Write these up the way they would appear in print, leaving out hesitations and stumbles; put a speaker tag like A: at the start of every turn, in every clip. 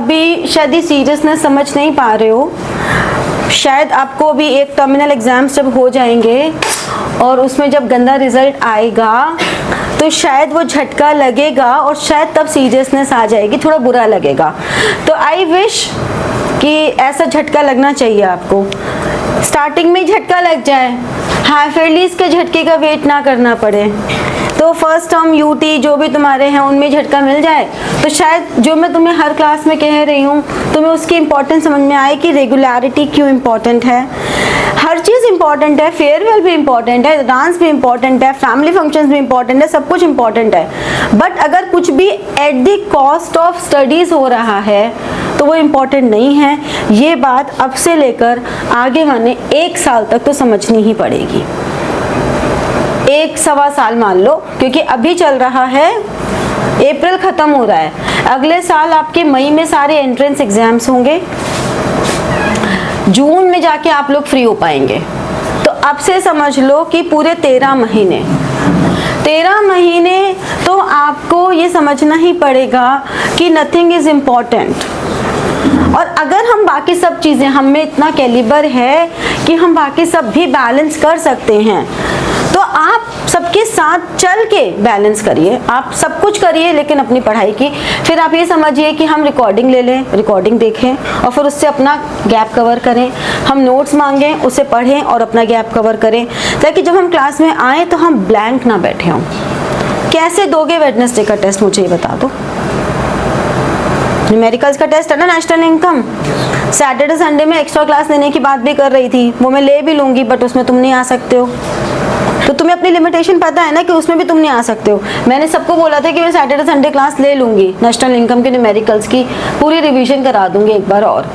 A: अभी शायद ये सीरियसनेस समझ नहीं पा रहे हो। शायद आपको भी एक टर्मिनल एग्जाम्स जब हो जाएंगे और उसमें जब गंदा रिजल्ट आएगा तो शायद वो झटका लगेगा और शायद तब सीरियसनेस आ जाएगी, थोड़ा बुरा लगेगा। तो आई विश कि ऐसा झटका लगना चाहिए आपको, स्टार्टिंग में ही झटका लग जाए, हाफ ईयरलीज के झटके का वेट ना करना पड़े। तो फर्स्ट टर्म यूटी जो भी तुम्हारे हैं उनमें झटका मिल जाए तो शायद जो मैं तुम्हें हर क्लास में कह रही हूँ तुम्हें उसकी इम्पोर्टेंस समझ में आए कि रेगुलरिटी क्यों इम्पोर्टेंट है। हर चीज़ इम्पॉर्टेंट है, फेयरवेल भी इम्पॉर्टेंट है, डांस भी इम्पॉर्टेंट है, फैमिली फंक्शंस भी इम्पॉर्टेंट है, सब कुछ इम्पॉर्टेंट है। बट अगर कुछ भी at the cost of studies हो रहा है तो वो इम्पॉर्टेंट नहीं है। ये बात अब से लेकर आगे वाले 1 साल तक तो समझनी ही पड़ेगी। 1-1.25 साल मान लो, क्योंकि अभी चल रहा है, अप्रैल ख़त्म हो रहा है, अगले साल आपके मई में सारे एंट्रेंस एग्जाम्स होंगे, जून में जाके आप लोग फ्री हो पाएंगे। तो अब से समझ लो कि पूरे 13 महीने तो आपको ये समझना ही पड़ेगा कि नथिंग इज इम्पॉर्टेंट। और अगर हम बाकी सब चीज़ें, हम में इतना कैलिबर है कि हम बाकी सब भी बैलेंस कर सकते हैं, तो आप सबके साथ चल के बैलेंस करिए, आप सब कुछ करिए लेकिन अपनी पढ़ाई की। फिर आप ये समझिए कि हम रिकॉर्डिंग ले लें, रिकॉर्डिंग देखें और फिर उससे अपना गैप कवर करें, हम नोट्स मांगें, उसे पढ़ें और अपना गैप कवर करें, ताकि जब हम क्लास में आए तो हम ब्लैंक ना बैठे हों। कैसे दोगे वेडनेसडे का टेस्ट, मुझे ये बता दो। न्यूमेरिकल्स का टेस्ट है ना, नेशनल इनकम, सैटरडे संडे में एक्स्ट्रा क्लास लेने की बात भी कर रही थी, वो मैं ले भी लूँगी, बट उसमें तुम नहीं आ सकते हो। तो तुम्हें अपनी लिमिटेशन पता है ना कि उसमें भी तुम नहीं आ सकते हो। मैंने सबको बोला था कि मैं सैटरडे संडे क्लास ले लूँगी, नेशनल इनकम के न्यूमेरिकल्स की पूरी रिवीजन करा दूँगी एक बार और,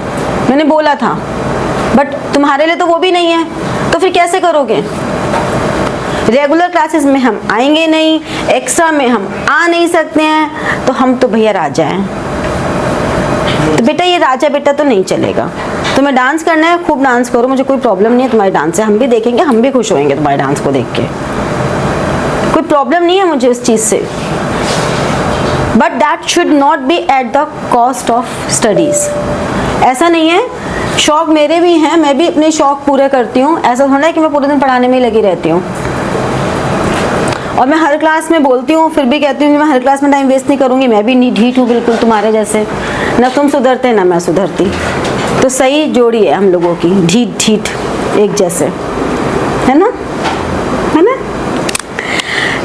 A: मैंने बोला था, बट तुम्हारे लिए तो वो भी नहीं है, तो फिर कैसे करोगे। रेगुलर क्लासेस में हम आएंगे नहीं, एक्स्ट्रा में हम आ नहीं सकते हैं, तो हम तो भैया राजा हैं। तो बेटा ये राजा बेटा तो नहीं चलेगा। तुम्हें डांस करना है, खूब डांस करो, मुझे कोई प्रॉब्लम नहीं है तुम्हारे डांस से, हम भी देखेंगे, हम भी खुश होंगे तुम्हारे डांस को देख के, कोई प्रॉब्लम नहीं है मुझे इस चीज़ से। But that should not be at the cost of studies. ऐसा नहीं है, शौक मेरे भी हैं, मैं भी अपने शौक पूरे करती हूँ, ऐसा थोड़ा है कि मैं पूरे दिन पढ़ाने में ही लगी रहती हूँ। और मैं हर क्लास में बोलती हूँ, फिर भी कहती हूँ कि मैं हर क्लास में टाइम वेस्ट नहीं करूँगी, मैं भी ढीठ हूँ बिल्कुल तुम्हारे जैसे, ना तुम सुधरते ना मैं सुधरती। तो सही जोड़ी है हम लोगों की, ढीठ ढीठ एक जैसे, है ना, है ना।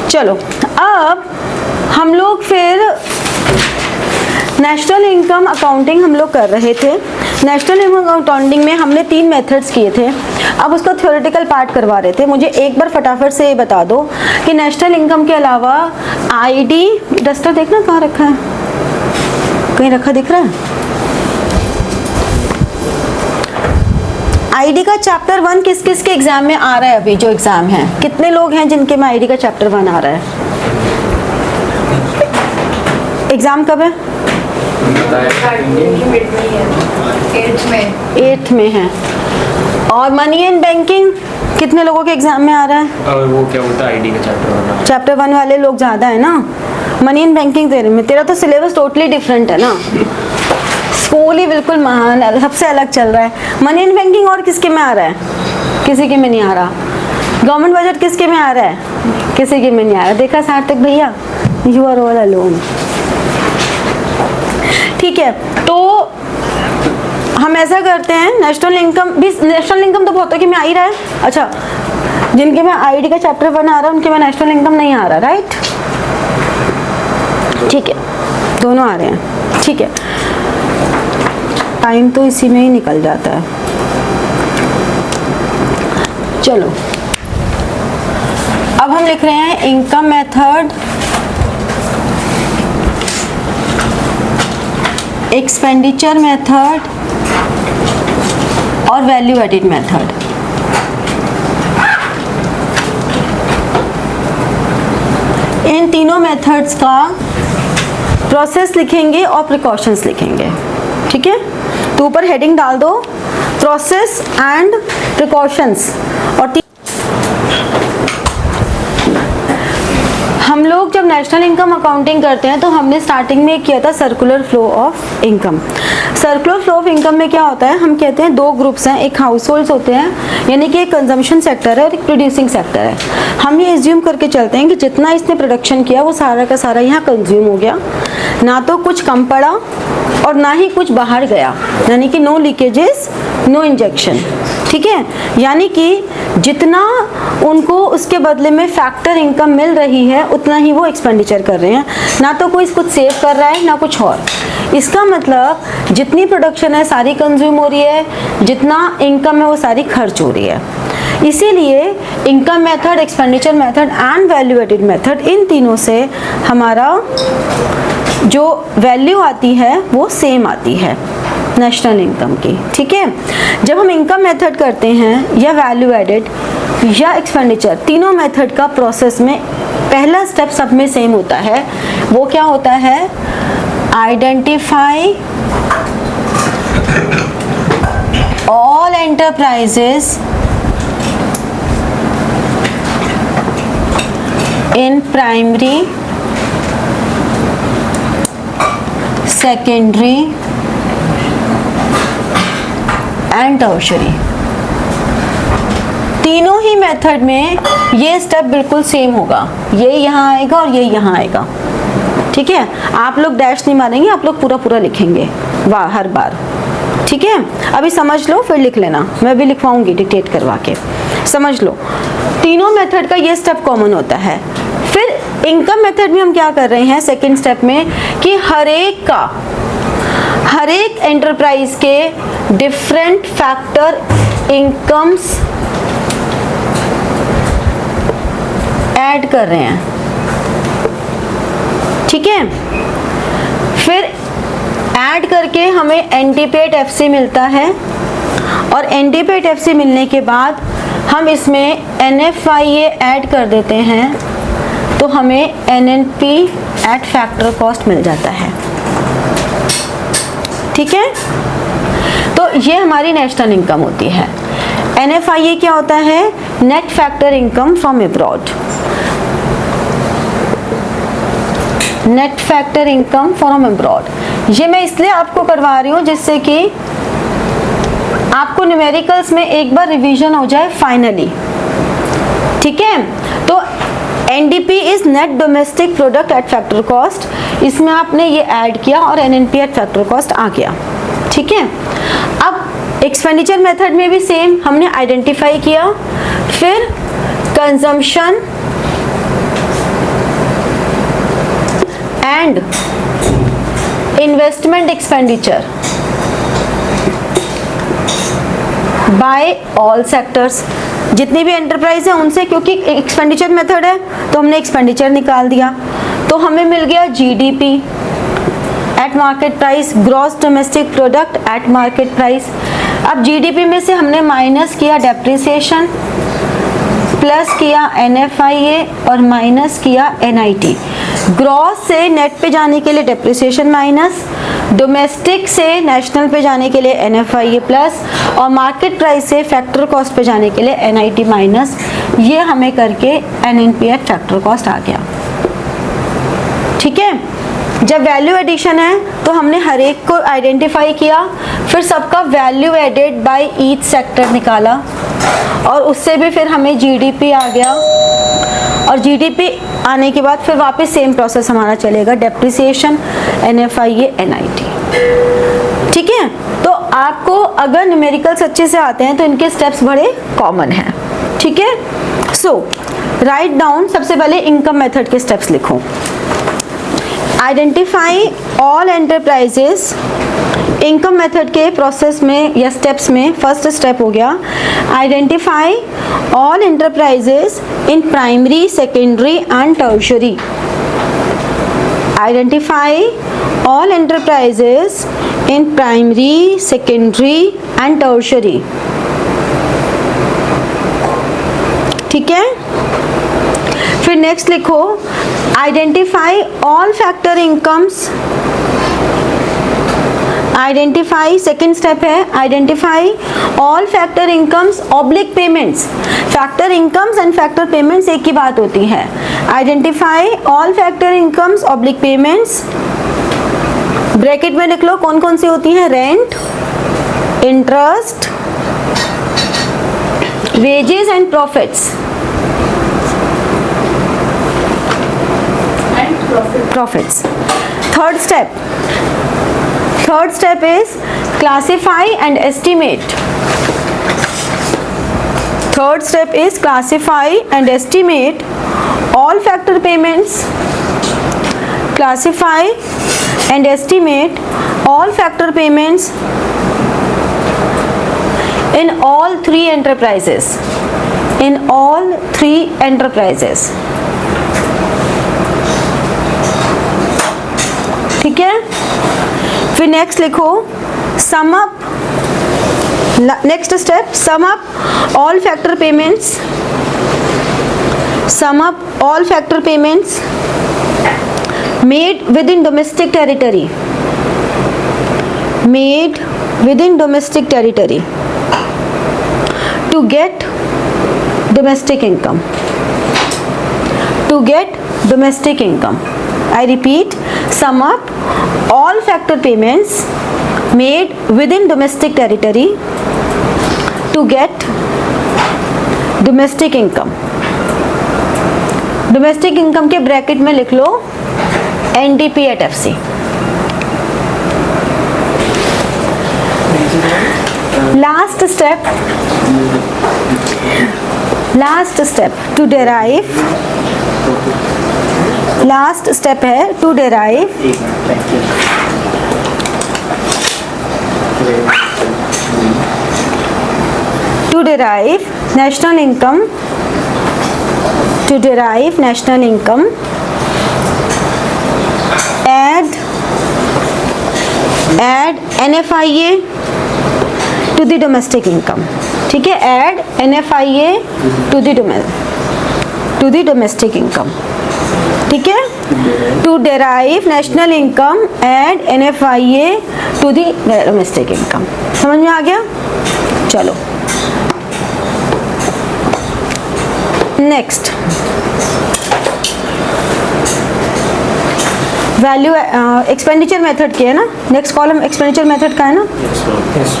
A: चलो अब हम लोग फिर नेशनल इनकम अकाउंटिंग हम लोग कर रहे थे। नेशनल इनकम अकाउंटिंग में हमने 3 मेथड्स किए थे, अब उसका थ्योरेटिकल पार्ट करवा रहे थे। मुझे एक बार फटाफट से ये बता दो कि नेशनल इनकम के अलावा आईडी, डस्टर देखना कहाँ रखा है, कहीं रखा दिख रहा है। आईडी का चैप्टर 1 किस किस के एग्जाम में आ रहा है, अभी जो एग्जाम है कितने लोग हैं जिनके में आईडी का चैप्टर 1 आ रहा है। एग्जाम कब है, 8th में है। और मनी एंड बैंकिंग कितने लोगों के एग्जाम में आ रहा है।
B: और वो क्या होता है आईडी का
A: चैप्टर 1 वाले लोग ज़्यादा है ना। मनी एंड बैंकिंग तेरे में, तेरा तो सिलेबस टोटली डिफरेंट है ना, स्कूल ही बिल्कुल महान है, सबसे अलग चल रहा है। मनी एंड बैंकिंग और किसके में आ रहा है, किसी के में नहीं आ रहा। गवर्नमेंट बजट किसके में आ रहा है, किसी के में नहीं आ रहा। देखा सार्थक भैया, यू आर ऑल अलोन। ठीक है, तो हम ऐसा करते हैं, नेशनल इनकम भी, नेशनल इनकम तो बहुतों के में आ ही रहा है। अच्छा, जिनके में आईडी का चैप्टर 1 आ रहा है उनके में नेशनल इनकम नहीं आ रहा, राइट। ठीक है, दोनों आ रहे हैं। ठीक है, टाइम तो इसी में ही निकल जाता है। चलो अब हम लिख रहे हैं इनकम मेथड, एक्सपेंडिचर मेथड और वैल्यू एडिड मेथड। इन तीनों मेथड्स का प्रोसेस लिखेंगे और प्रिकॉशंस लिखेंगे, ठीक है। तो ऊपर हेडिंग डाल दो, प्रोसेस एंड प्रिकॉशंस। और हम लोग जब नेशनल इनकम अकाउंटिंग करते हैं तो हमने स्टार्टिंग में किया था circular flow of income. Circular flow of income में क्या होता है, हम कहते हैं दो ग्रुप्स हैं, एक हाउस होल्ड्स होते हैं यानी कि एक कंजम्पशन सेक्टर है और एक प्रोड्यूसिंग सेक्टर है। हम ये एज्यूम करके चलते हैं कि जितना इसने प्रोडक्शन किया वो सारा का सारा यहाँ कंज्यूम हो गया, ना तो कुछ कम पड़ा और ना ही कुछ बाहर गया, यानी कि नो लीकेजेस नो इंजेक्शन। ठीक है, यानी कि जितना उनको उसके बदले में फैक्टर इनकम मिल रही है उतना ही वो एक्सपेंडिचर कर रहे हैं, ना तो कोई कुछ सेव कर रहा है ना कुछ और। इसका मतलब जितनी प्रोडक्शन है सारी कंज्यूम हो रही है, जितना इनकम है वो सारी खर्च हो रही है। इसीलिए income method, expenditure method and value added method, इन तीनों से हमारा जो वैल्यू आती है वो सेम आती है नेशनल इनकम की। ठीक है, जब हम इनकम मेथड करते हैं या वैल्यू एडेड या एक्सपेंडिचर, तीनों मेथड का प्रोसेस में पहला स्टेप सब में सेम होता है। वो क्या होता है, identify all enterprises in primary, secondary and tertiary. तीनों ही मेथड में ये स्टेप बिल्कुल सेम होगा, ये यहाँ आएगा और ये यहाँ आएगा। ठीक है, आप लोग डैश नहीं मारेंगे, आप लोग पूरा पूरा लिखेंगे वाह हर बार। ठीक है, अभी समझ लो फिर लिख लेना, मैं भी लिखवाऊंगी डिक्टेट करवा के। समझ लो, तीनों मेथड का ये स्टेप कॉमन होता है। फिर इनकम मेथड में हम क्या कर रहे हैं सेकेंड स्टेप में कि हर एक एंटरप्राइज के डिफरेंट फैक्टर इनकम्स ऐड कर रहे हैं। ठीक है, फिर ऐड करके हमें एनटीपेट एफसी मिलता है और एनटीपेट एफसी मिलने के बाद हम इसमें एनएफआईए ऐड कर देते हैं तो हमें एनएनपी एट फैक्टर कॉस्ट मिल जाता है। ठीक है, तो ये हमारी नेशनल इनकम होती है। एनएफआईए क्या होता है, net factor income from abroad. Net factor income from abroad ये मैं इसलिए आपको करवा रही हूँ जिससे कि आपको न्यूमेरिकल्स में एक बार रिवीजन हो जाए फाइनली। ठीक है, तो NDP is net domestic product at factor cost, इसमें आपने ये ऐड किया और एनएनपी एट फैक्टर कॉस्ट आ गया। ठीक है, अब एक्सपेंडिचर मेथड में भी सेम, हमने आइडेंटिफाई किया, फिर consumption and investment expenditure bye all sectors, जितनी भी एंटरप्राइज है उनसे, क्योंकि एक्सपेंडिचर मेथड है तो हमने एक्सपेंडिचर निकाल दिया, तो हमें मिल गया GDP at market price, gross domestic product at market price. अब जीडीपी में से हमने माइनस किया डेप्रिसिएशन, प्लस किया एनएफआईए और माइनस किया एनआईटी। ग्रॉस से नेट पे जाने के लिए डेप्रिसिएशन माइनस, डोमेस्टिक से नेशनल पे जाने के लिए एनएफआईए प्लस और मार्केट प्राइस से फैक्टर कॉस्ट पे जाने के लिए एनआईटी माइनस। ये हमें करके एनएनपी एट फैक्टर कॉस्ट आ गया। ठीक है, जब वैल्यू एडिशन है तो हमने हर एक को आइडेंटिफाई किया, फिर सबका value added by each sector निकाला और उससे भी फिर हमें जीडीपी आ गया और जीडीपी आने के बाद फिर वापस सेम प्रोसेस हमारा चलेगा, डेप्रिसिएशन, एनएफआईए, एनआईटी। ठीक है, तो आपको अगर न्यूमेरिकल्स अच्छे से आते हैं तो इनके स्टेप्स बड़े कॉमन हैं। ठीक है, सो राइट डाउन, सबसे पहले इनकम मेथड के स्टेप्स लिखो। Identify all enterprises, income method के प्रोसेस में या स्टेप्स में फर्स्ट स्टेप हो गया identify all enterprises in primary, secondary and tertiary. Identify all enterprises in primary, secondary and tertiary. ठीक है, फिर नेक्स्ट लिखो identify all factor incomes. Identify, second step है identify all factor incomes oblique payments. Factor incomes and factor payments एक ही बात होती है। Identify all factor incomes oblique payments, bracket में लिख लो कौन कौन सी होती हैं, rent, interest, wages and profits, profits. Third step is classify and estimate. Third step is classify and estimate all factor payments. Classify and estimate all factor payments in all three enterprises. In all three enterprises. ठीक है? फिर next लिखो sum up. Next step, sum up all factor payments. Sum up all factor payments made within domestic territory. Made within domestic territory to get domestic income. To get domestic income. I repeat, sum up all factor payments made within domestic territory to get domestic income. Domestic income के bracket में लिख लो NDP at FC. Last step to derive. Last step है to derive national income. To derive national income, add NFIA to the domestic income. ठीक है, add NFIA to the domestic income. ठीक है, to derive national income, add NFIA to the domestic income. समझ में आ गया? चलो next, value expenditure method की है ना, नेक्स्ट कॉलम एक्सपेंडिचर मेथड का है ना। yes.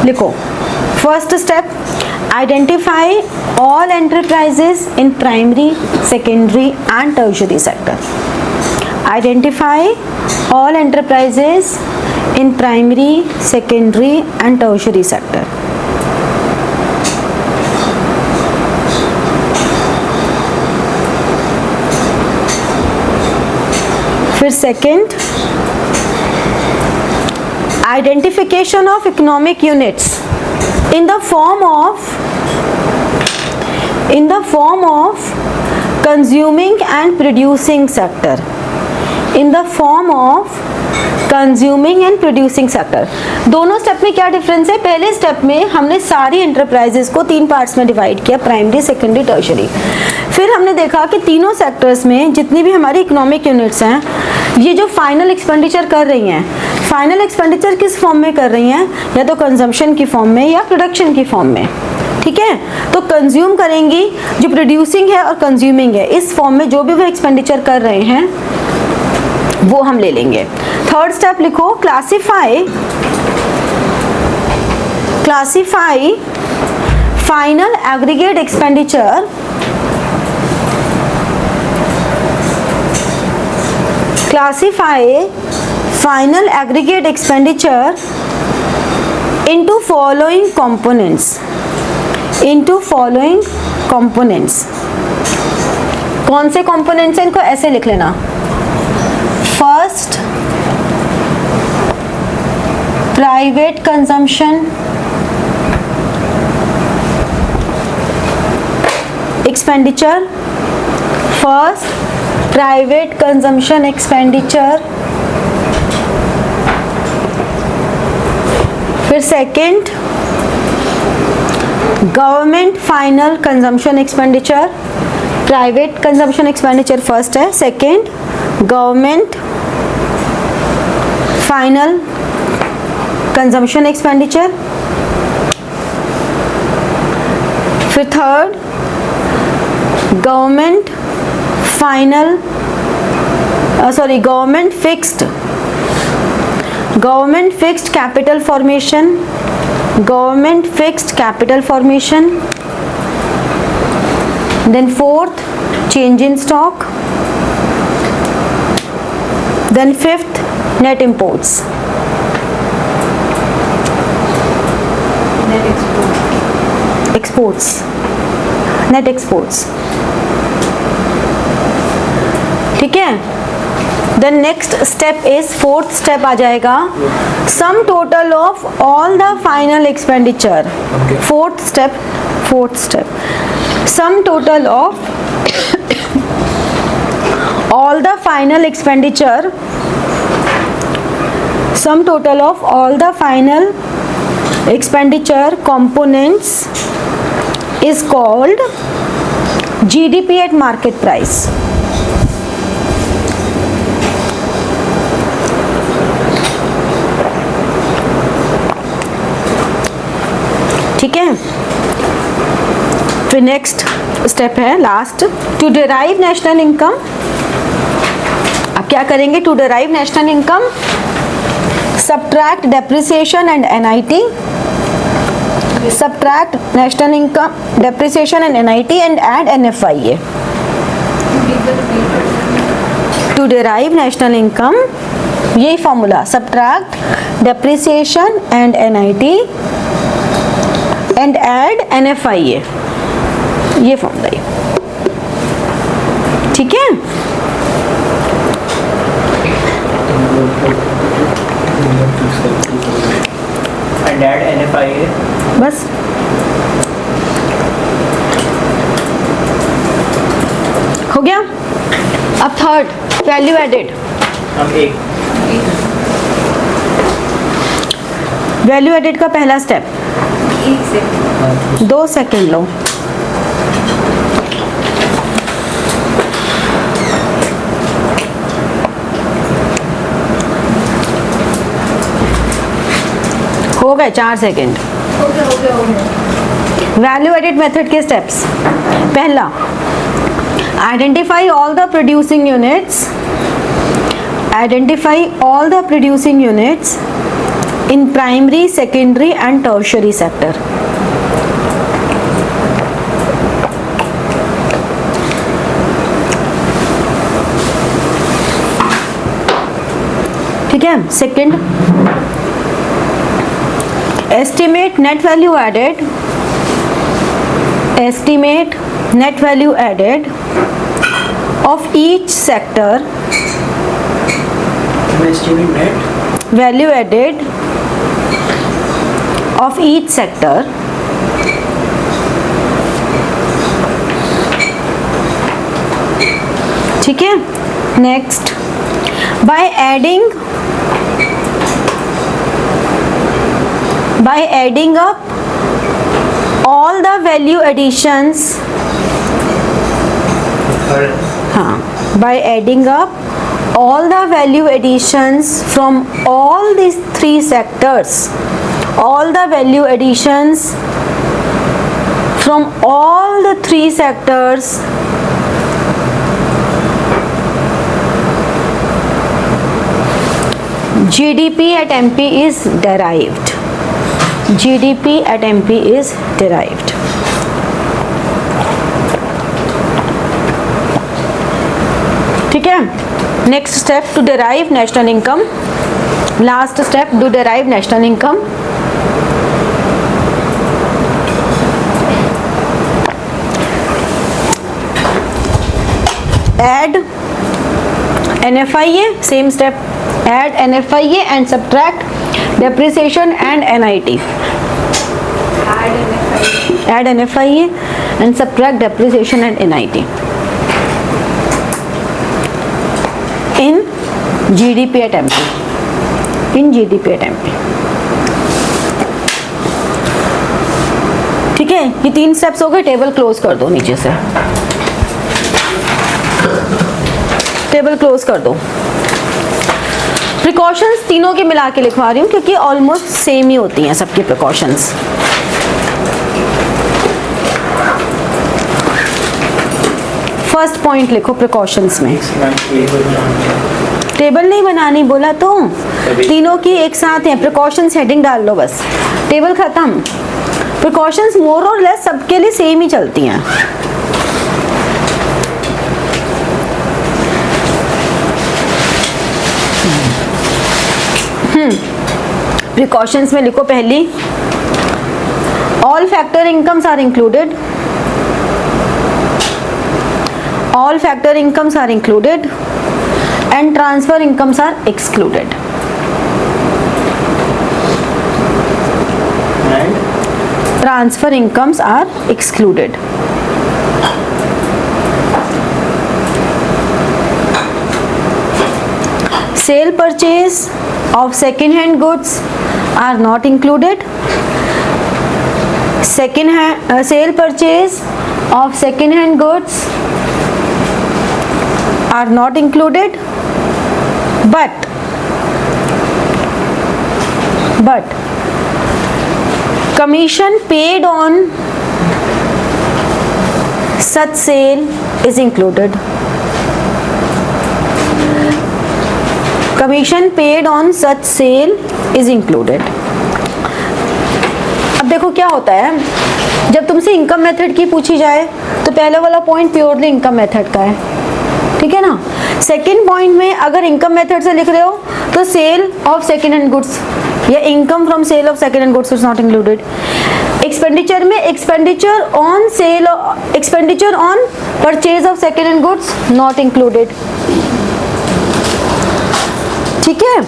A: लिखो first step, identify all enterprises in primary, secondary and tertiary sector. Identify all enterprises in primary, secondary and tertiary sector. फिर second, identification of economic units in the form of consuming and producing sector. In the form of consuming and producing sector. दोनों step में क्या difference है? पहले step में हमने सारी enterprises को 3 पार्ट्स में डिवाइड किया, प्राइमरी, सेकेंडरी, टर्शियरी. फिर हमने देखा कि तीनों सेक्टर्स में जितनी भी हमारी इकोनॉमिक यूनिट्स हैं, ये जो फाइनल एक्सपेंडिचर कर रही हैं, फाइनल एक्सपेंडिचर किस फॉर्म में कर रही हैं? या तो कंजम्पशन की फॉर्म में या प्रोडक्शन की फॉर्म में. ठीक है, तो कंज्यूम करेंगी, जो प्रोड्यूसिंग है और कंज्यूमिंग है, इस फॉर्म में जो भी वो एक्सपेंडिचर कर रहे हैं वो हम ले लेंगे. थर्ड स्टेप लिखो, classify final aggregate expenditure into following components. कौन से components हैं? इनको ऐसे लिख लेना. First, private consumption expenditure. First, private consumption expenditure. फिर second, government final consumption expenditure. Private consumption expenditure first है. Second, government final consumption expenditure, फिर third government final government fixed capital formation, government fixed capital formation, then fourth change in stock, then fifth net imports, exports, net exports. ठीक है, then next step is, fourth step आ जाएगा sum total of all the final expenditure. Fourth step sum total of all the final expenditure, sum total of all the final expenditure components is called GDP at market price. ठीक है, फिर next step है last, to derive national income. अब क्या करेंगे? To derive national income, subtract depreciation and NIT, subtract national income depreciation and NIT and add NFIA. To derive national income, यही formula, subtract depreciation and NIT and add NFIA, ये formula है। ठीक है,
B: and add NFIA,
A: बस हो गया। अब third value added,
B: हम एक
A: वैल्यू एडेड का पहला स्टेप, 2 सेकेंड लो। हो गए 4 सेकेंड। वैल्यू एडेड मेथड के स्टेप्स, पहला identify all the producing units, identify all the producing units in primary, secondary and tertiary sector. ठीक है, second estimate net value added, estimate net value added of each sector,
B: estimate net
A: value added of each sector, ठीक है। Next, by adding up all the value additions, हाँ, by adding up all the value additions from all these 3 sectors, all the value additions from all the 3 sectors GDP at MP is derived. GDP at MP is derived. ठीक है, next step to derive national income, last step to derive national income. Add NFIA, same step, add NFIA and subtract depreciation and NIT. Add NFIA and subtract depreciation and NIT in GDP at MP. In GDP at MP. ठीक है, ये 3 steps हो गए। Table close कर दो नीचे से, table close कर दो। प्रिकॉशंस तीनों के मिला के लिखवा रही हूँ क्योंकि ऑलमोस्ट सेम ही होती हैं सबकी प्रिकॉशंस। फर्स्ट पॉइंट लिखो प्रिकॉशंस में। टेबल नहीं बनानी बोला तो, तीनों की एक साथ है, प्रिकॉशंस हेडिंग डाल लो बस, टेबल खत्म। प्रिकॉशंस मोर और लेस सबके लिए सेम ही चलती हैं। प्रिकॉशंस में लिखो पहली, all factor incomes are included, all factor incomes are included and transfer incomes are excluded.
B: And
A: Transfer incomes are excluded. Sale purchase of second hand goods are not included. Sale purchase of second hand goods are not included, but commission paid on such sale is included. Commission paid on such sale is included. अब देखो क्या होता है, जब तुमसे income method की पूछी जाए तो पहले वाला पॉइंट प्योरली इनकम मेथड का है, ठीक है ना। सेकंड पॉइंट में अगर इनकम मेथड से लिख रहे हो तो sale of second hand goods या income from sale of second hand goods is not included. Expenditure में expenditure on sale, expenditure on purchase of second hand goods not included, ठीक है।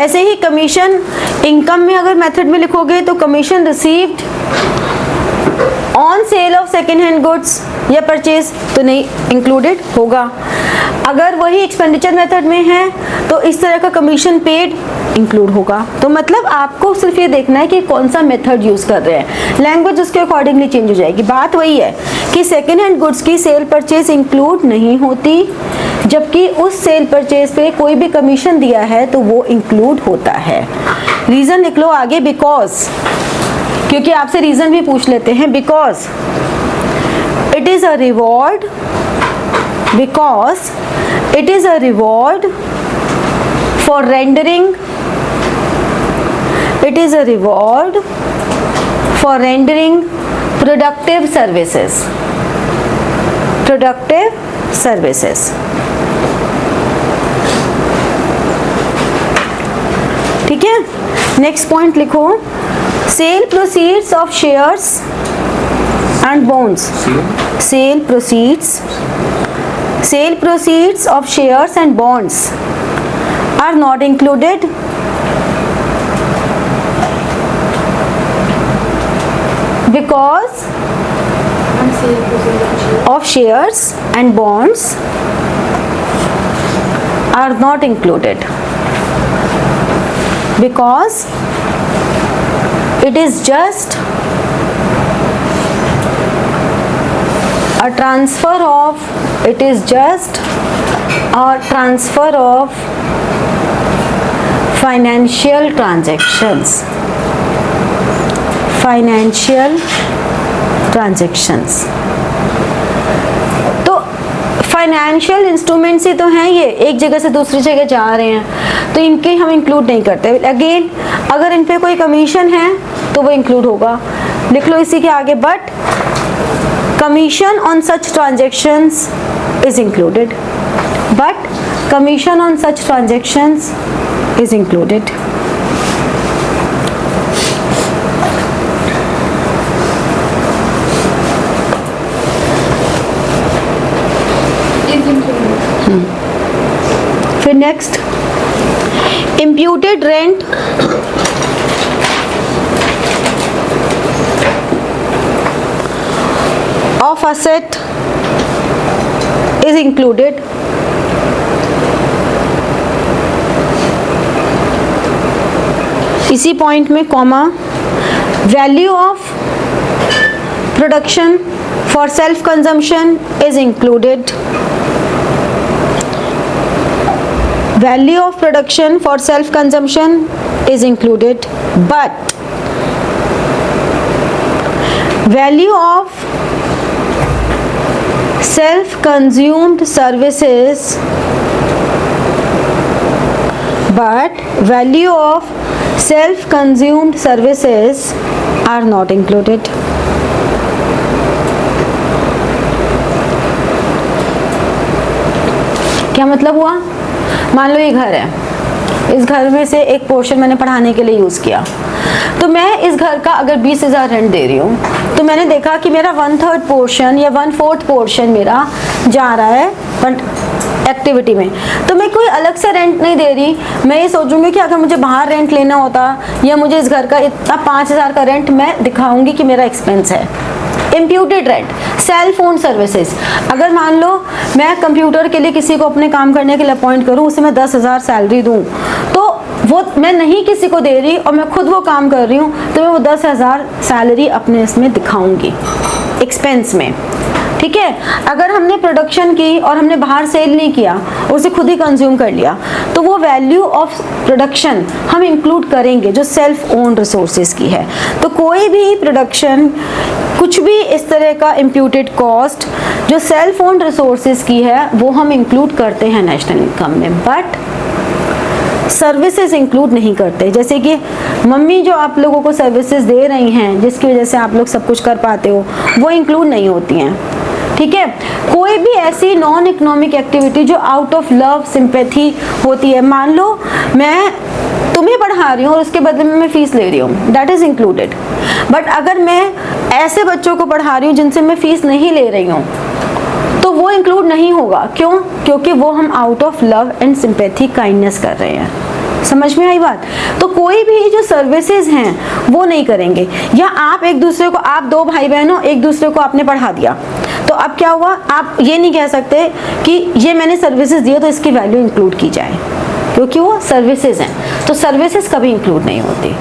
A: ऐसे ही कमीशन इनकम में अगर मेथड में लिखोगे तो commission received on sale of second hand goods या परचेज तो नहीं इंक्लूडेड होगा। अगर वही एक्सपेंडिचर मेथड में है तो इस तरह का कमीशन पेड इंक्लूड होगा। तो मतलब आपको सिर्फ ये देखना है कि कौन सा मेथड यूज कर रहे हैं, लैंग्वेज उसके अकॉर्डिंगली चेंज हो जाएगी। बात वही है कि सेकेंड हैंड गुड्स की सेल परचेज इंक्लूड नहीं होती, जबकि उस सेल परचेज पे कोई भी कमीशन दिया है तो वो इंक्लूड होता है। रीजन लिख लो आगे, बिकॉज, क्योंकि आपसे रीजन भी पूछ लेते हैं। Because it is a reward, because it is a reward for rendering, it is a reward for rendering productive services, productive services, ठीक है। नेक्स्ट पॉइंट लिखो, sale proceeds of shares and bonds, sale proceeds of shares and bonds are not included because of shares and bonds are not included, because it is just a transfer of, it is just a transfer of financial transactions, financial transactions. तो financial instruments ही तो हैं, ये एक जगह से दूसरी जगह जा रहे हैं तो इनके हम इंक्लूड नहीं करते। अगेन अगर इन पे कोई कमीशन है तो वो इंक्लूड होगा। लिख लो इसी के आगे, but commission on such transactions is included, but commission on such transactions is included. फिर next, imputed rent of asset is included, इसी पॉइंट में comma, value of production for self consumption is included, value of production for self consumption is included, but value of self consumed services, but value of self consumed services are not included. क्या मतलब हुआ? मान लो ये घर है, इस घर में से एक पोर्शन मैंने पढ़ाने के लिए यूज़ किया, तो मैं इस घर का अगर 20,000 रेंट दे रही हूँ, तो मैंने देखा कि मेरा 1/3 पोर्शन या 1/4 पोर्शन मेरा जा रहा है एक्टिविटी में, तो मैं कोई अलग से रेंट नहीं दे रही। मैं ये सोचूंगी कि अगर मुझे बाहर रेंट लेना होता या मुझे इस घर का इतना 5,000 का रेंट मैं दिखाऊंगी कि मेरा एक्सपेंस है। Imputed rent, cell phone services, अगर मान लो मैं कंप्यूटर के लिए किसी को अपने काम करने के लिए अपॉइंट करूं, उसे मैं 10,000 सैलरी दूं, तो वो मैं नहीं किसी को दे रही और मैं खुद वो काम कर रही हूं, तो मैं वो 10,000 सैलरी अपने इसमें दिखाऊंगी एक्सपेंस में। ठीक है, अगर हमने प्रोडक्शन की और हमने बाहर सेल नहीं किया, उसे खुद ही कंज्यूम कर लिया, तो वो वैल्यू ऑफ प्रोडक्शन हम इंक्लूड करेंगे जो सेल्फ ओन रिसोर्सेज की है। तो कोई भी प्रोडक्शन, कुछ भी इस तरह का इम्प्यूटेड कॉस्ट जो सेल्फ ओन रिसोर्सेज की है, वो हम इंक्लूड करते हैं नेशनल इनकम में, बट सर्विसेज इंक्लूड नहीं करते। जैसे कि मम्मी जो आप लोगों को सर्विसेज दे रही हैं, जिसकी वजह से आप लोग सब कुछ कर पाते हो, वो इंक्लूड नहीं होती हैं। ठीक है, कोई भी ऐसी नॉन इकोनॉमिक एक्टिविटी जो आउट ऑफ लव सिंपैथी होती है, मान लो मैं तुम्हें पढ़ा रही हूँ और उसके बदले में मैं फीस ले रही हूँ, दैट इज इंक्लूडेड। बट अगर मैं ऐसे बच्चों को पढ़ा रही हूँ जिनसे मैं फीस नहीं ले रही हूँ, तो वो इंक्लूड नहीं होगा। क्यों? क्योंकि वो हम out of love and sympathy kindness कर रहे हैं। समझ में आई बात? तो कोई भी जो सर्विसेज हैं वो नहीं करेंगे। या आप एक दूसरे को, आप दो भाई बहन हो, एक दूसरे को आपने पढ़ा दिया, तो अब क्या हुआ, आप ये नहीं कह सकते कि ये मैंने सर्विसेज दिए तो इसकी वैल्यू इंक्लूड की जाए, क्योंकि वो सर्विसेज हैं। तो सर्विसेज कभी इंक्लूड नहीं होती।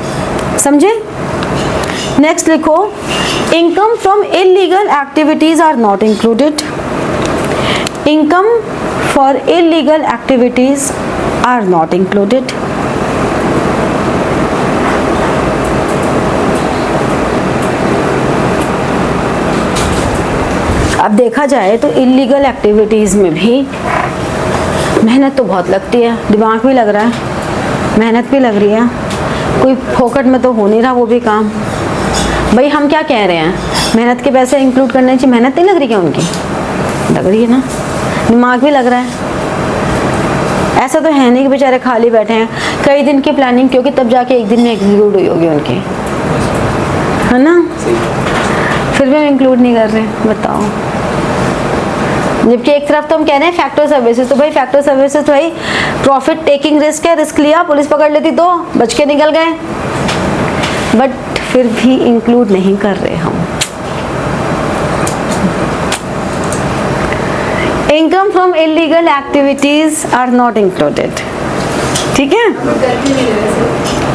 A: समझे? नेक्स्ट लिखो, income from illegal activities are not included. Income for illegal activities are not included. अब देखा जाए तो इलीगल एक्टिविटीज़ में भी मेहनत तो बहुत लगती है, दिमाग भी लग रहा है, मेहनत भी लग रही है, कोई फोकट में तो हो नहीं रहा वो भी काम। भाई हम क्या कह रहे हैं, मेहनत के पैसे इंक्लूड करने चाहिए। मेहनत नहीं लग रही क्या उनकी? लग रही है ना, दिमाग भी लग रहा है। ऐसा तो है नहीं कि बेचारे खाली बैठे हैं, कई दिन की प्लानिंग, क्योंकि तब जाके एक दिन में एग्जीक्यूट हुई होगी उनकी, है ना? फिर भी हम इंक्लूड नहीं कर रहे, बताओ। जबकि एक तरफ तो हम कह रहे हैं फैक्टर सर्विसेज, तो भाई फैक्टर सर्विसेज तो भाई प्रॉफिट टेकिंग रिस्क है, रिस्क लिया, पुलिस पकड़ लेती तो बच के निकल गए, बट फिर भी इंक्लूड नहीं कर रहे हम। Income from illegal activities are not included. ठीक है,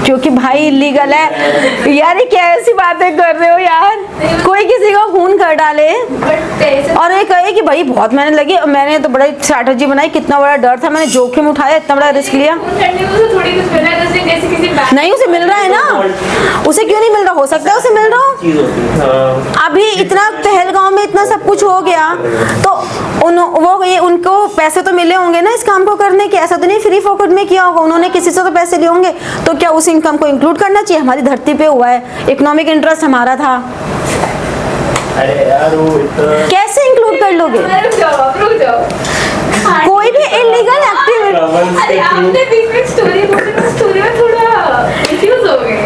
A: क्योंकि भाई इलीगल है यार। ये कैसी बातें कर रहे हो यार, कोई किसी का खून कर डाले और ये कहे कि भाई बहुत मेहनत लगी, मैंने तो बड़ी स्ट्रैटेजी बनाई, कितना बड़ा डर था, मैंने जोखिम उठाया, इतना बड़ा रिस्क लिया। नहीं, उसे मिल रहा है ना, उसे क्यों नहीं मिल रहा? हो सकता है उसे मिल रहा हो। अभी इतना पहलगांव में इतना सब कुछ हो गया, तो उनको पैसे तो मिले होंगे ना इस काम को करने के। ऐसा तो नहीं फ्री फोकट में किया होगा, उन्होंने किसी से तो पैसे लिए होंगे। तो क्या उस इनकम को इंक्लूड करना चाहिए? हमारी धरती पे हुआ है, इकोनॉमिक इंटरेस्ट हमारा था।
B: अरे यार वो
A: कैसे इंक्लूड कर लोगे?
C: रुक जाओ।
A: कोई भी इलीगल एक्टिविटी,
C: अरे आपने बीच में स्टोरी बोली, तो स्टोरी में थोड़ा कंफ्यूज हो गए।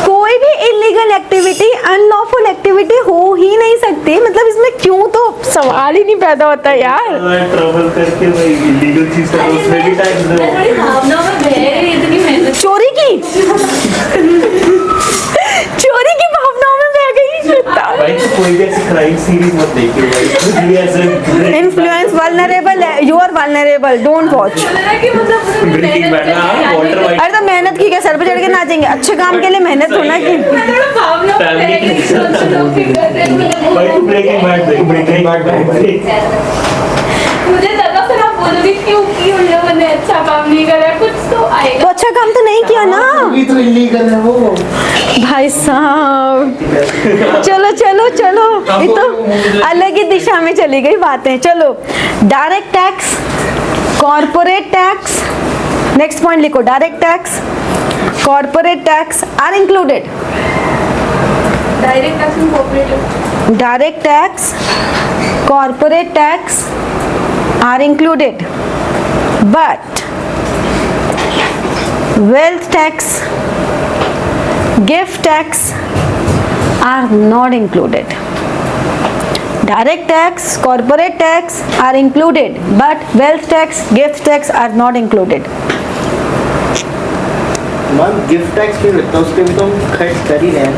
A: कोई भी इलीगल एक्टिविटी अनलॉफुल एक्टिविटी हो ही नहीं सकती। मतलब इसमें क्यों तो सवाल ही नहीं पैदा होता यार।
B: ट्रबल करके भाई इलीगल चीज का उसमें भी टैक्स दो।
C: मैं थोड़ी भावनाओं में बह गई, इतनी मेहनत
A: चोरी की चोरी की भावनाओं में बह गई।
B: भाई तो कोई भी ऐसी क्राइम सीरीज मत देखिए भाई।
A: इन्फ्लुएंस वल्नरेबल है, you are vulnerable, don't watch.
C: कि मतलब
B: ब्रेकिंग बैड ना वाटर वाइट।
A: अरे तो मेहनत की क्या, सर पे चढ़ के नाचेंगे? अच्छे काम के लिए मेहनत होना की।
C: मैं थोड़ा भावनाओं में बह गई, सोचो लोग फिर करते हैं।
B: भाई तो ब्रेकिंग बैड देख, ब्रेकिंग बैड
C: मुझे लगा फिर आप बोलोगे क्यों की उन लोगों ने अच्छा काम नहीं करा कुछ तो
A: तो
C: आएगा।
A: अच्छा काम तो नहीं किया ना
D: अभी तो इलीगल है वो।
A: भाई साहब। चलो चलो चलो, ये तो अलग ही दिशा में चली गई बातें। चलो, direct tax, corporate tax, next point लिखो, direct tax, corporate tax are included.
C: Direct tax and cooperative.
A: Direct tax, corporate tax are included, but wealth tax, gift tax are not included. Direct tax, corporate tax are included, but wealth tax, gift tax are not included.
D: Ma'am gift tax क्यों लगता है, उस पर भी तो हम खर्च कर ही रहे हैं।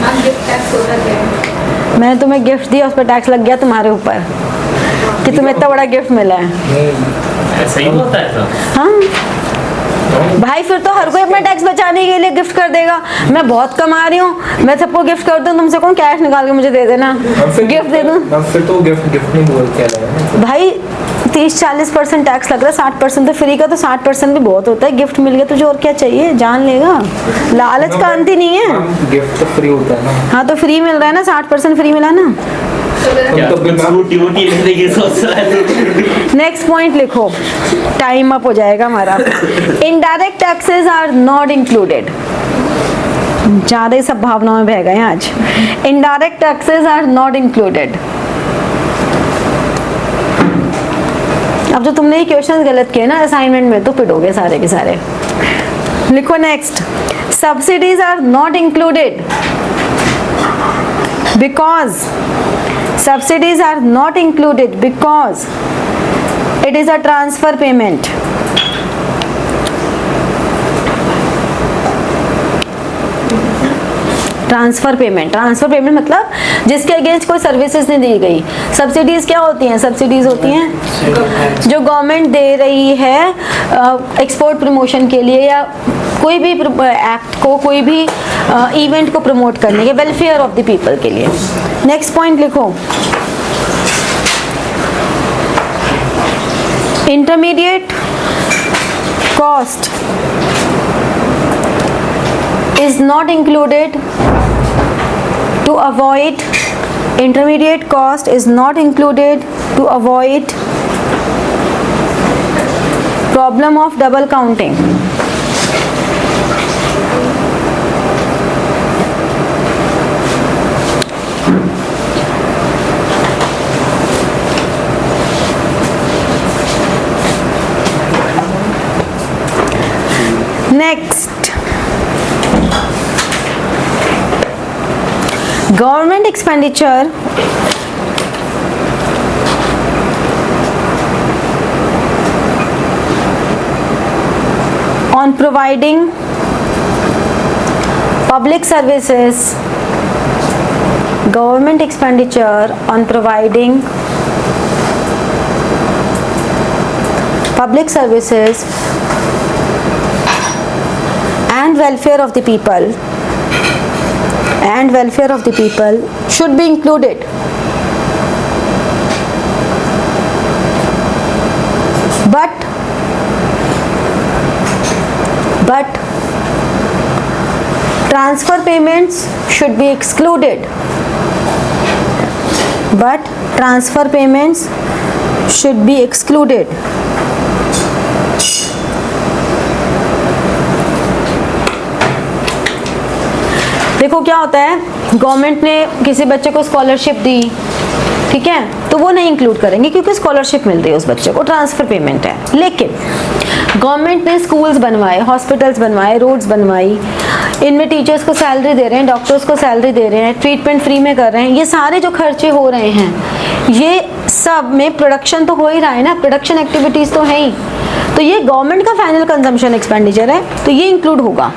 C: मैम गिफ्ट टैक्स होता क्या है?
A: मैंने तुम्हें गिफ्ट दिया, उस पर टैक्स लग गया तुम्हारे ऊपर कि तुम्हें इतना बड़ा गिफ्ट मिला है।
B: ऐसा ही होता है सर।
A: हाँ भाई, फिर तो हर कोई अपना टैक्स बचाने के लिए गिफ्ट कर देगा। मैं बहुत कमा रही हूँ, मैं सबको गिफ्ट कर दूँ, तुमसे कौन कैश निकाल के मुझे दे देना, गिफ्ट दे दूँ।
E: फिर तो गिफ्ट नहीं बोल के लगा
A: भाई 30-40% टैक्स लग रहा है, 60% तो फ्री का, तो 60% भी बहुत होता है। गिफ्ट मिल गया तुझे, और क्या चाहिए, जान लेगा। लालच का अंत ही नहीं है।
E: गिफ्ट तो फ्री होता है ना।
A: हाँ तो फ्री मिल रहा है ना, 60% फ्री मिला ना।
B: क्या ड्यूटी लेने की सोच रहा है?
A: नेक्स्ट पॉइंट लिखो, टाइम अप हो जाएगा हमारा। Indirect taxes are not included. ज्यादा ही सब भावनाओं में बह गए आज। Indirect taxes are not included. अब जो तुमने ये क्वेश्चन गलत किए ना असाइनमेंट में, तो पिटोगे सारे के सारे। लिखो next, subsidies are not included because subsidies are not included because it is a transfer payment. Transfer payment मतलब जिसके अगेंस्ट कोई सर्विसेज नहीं दी गई। सब्सिडीज क्या होती हैं? सब्सिडीज होती हैं जो गवर्नमेंट दे रही है एक्सपोर्ट प्रमोशन के लिए, या कोई भी एक्ट को, कोई भी इवेंट को प्रमोट करने के, वेलफेयर ऑफ द पीपल के लिए। नेक्स्ट पॉइंट लिखो, intermediate cost is not included to avoid, intermediate cost is not included to avoid problem of double counting. Next, government expenditure on providing public services, government expenditure on providing public services and welfare of the people should be included, but transfer payments should be excluded, देखो क्या होता है, government ने किसी बच्चे को scholarship दी, ठीक है, तो वो नहीं इंक्लूड करेंगे क्योंकि स्कॉलरशिप मिल रही है उस बच्चे को, ट्रांसफर पेमेंट है। लेकिन गवर्नमेंट ने स्कूल्स बनवाए, हॉस्पिटल्स बनवाए, रोड्स बनवाई, इनमें टीचर्स को सैलरी दे रहे हैं, डॉक्टर्स को सैलरी दे रहे हैं, ट्रीटमेंट फ्री में कर रहे हैं, ये सारे जो खर्चे हो रहे हैं, ये सब में प्रोडक्शन तो हो ही रहा है ना, प्रोडक्शन एक्टिविटीज़ तो है ही, तो ये गवर्नमेंट का फाइनल कंजम्पशन एक्सपेंडिचर है, तो ये इंक्लूड होगा।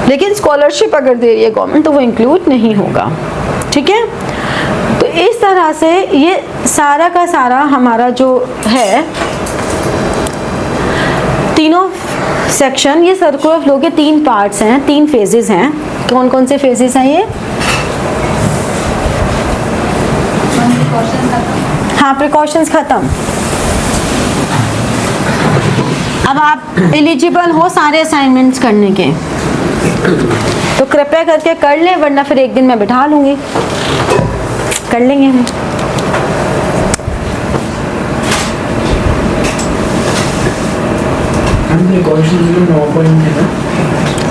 A: लेकिन स्कॉलरशिप अगर दे रही है गवर्नमेंट तो वो इंक्लूड नहीं होगा, ठीक है। तो इस तरह से ये सारा का सारा हमारा जो है तीनों सेक्शन, ये सर्कुलर फ्लो के 3 पार्ट्स हैं, 3 फेजेस हैं। कौन कौन से फेजेस हैं ये? हाँ, प्रिकॉशंस खत्म, अब आप एलिजिबल हो सारे असाइनमेंट्स करने के, तो कृपया करके कर लें, वरना फिर एक दिन मैं बिठा लूँगी, कर लेंगे हम।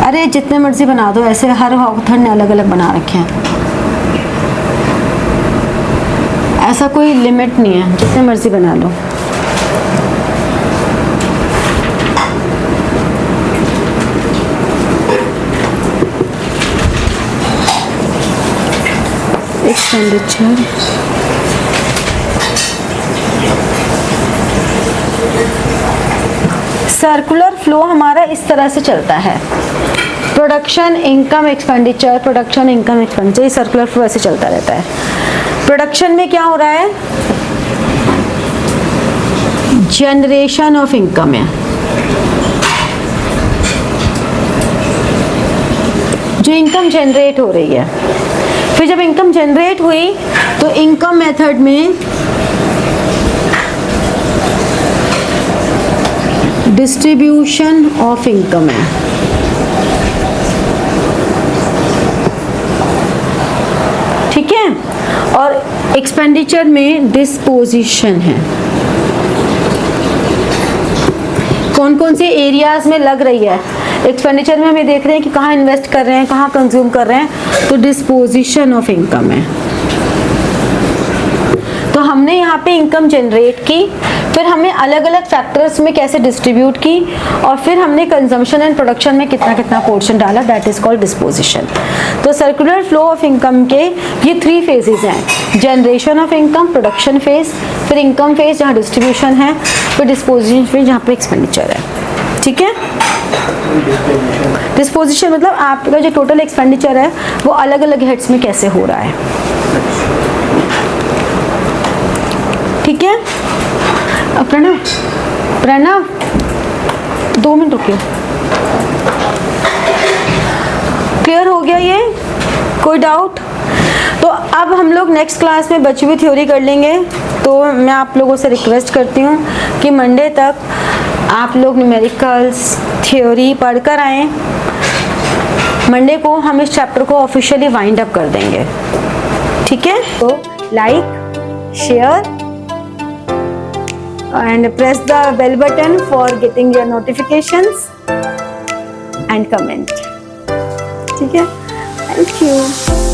A: अरे जितने मर्जी बना दो, ऐसे हर ऑथर ने अलग अलग बना रखे हैं, ऐसा कोई लिमिट नहीं है, जितने मर्जी बना लो। एक्सपेंडिचर सर्कुलर फ्लो हमारा इस तरह से चलता है, production income expenditure, production income expenditure, ये सर्कुलर फ्लो ऐसे चलता रहता है। प्रोडक्शन में क्या हो रहा है, जनरेशन ऑफ इनकम है, जो इनकम जनरेट हो रही है। फिर जब इनकम जनरेट हुई तो इनकम मेथड में डिस्ट्रीब्यूशन ऑफ इनकम है, ठीक है, और एक्सपेंडिचर में डिस्पोजिशन है। कौन कौन से एरियाज में लग रही है एक्सपेंडिचर में, हमें देख रहे हैं कि कहाँ इन्वेस्ट कर रहे हैं, कहाँ कंज्यूम कर रहे हैं, तो डिस्पोजिशन ऑफ इनकम है। तो हमने यहाँ पे इनकम जनरेट की, फिर हमने अलग अलग फैक्टर्स में कैसे डिस्ट्रीब्यूट की, और फिर हमने कंजम्पशन एंड प्रोडक्शन में कितना कितना पोर्शन डाला, दैट इज कॉल्ड डिस्पोजिशन। तो सर्कुलर फ्लो ऑफ इनकम के ये 3 फेजेस हैं, generation of income, production phase, फिर इनकम फेज जहाँ डिस्ट्रीब्यूशन है, फिर डिस्पोजिशन फेज जहाँ पे एक्सपेंडिचर है, ठीक है। डिस्पोजिशन मतलब आपका जो टोटल एक्सपेंडिचर है वो अलग अलग हेड्स में कैसे हो रहा है, ठीक है। प्रणव, प्रणव 2 मिनट रुकिए, क्लियर हो गया ये, कोई डाउट? तो अब हम लोग नेक्स्ट क्लास में बची हुई थ्योरी कर लेंगे। तो मैं आप लोगों से रिक्वेस्ट करती हूँ कि मंडे तक आप लोग न्यूमेरिकल्स थ्योरी पढ़कर आएँ। मंडे को हम इस चैप्टर को ऑफिशियली वाइंड अप कर देंगे, ठीक है। तो like, share and press the bell button for getting your notifications and comment, ठीक है। Thank you.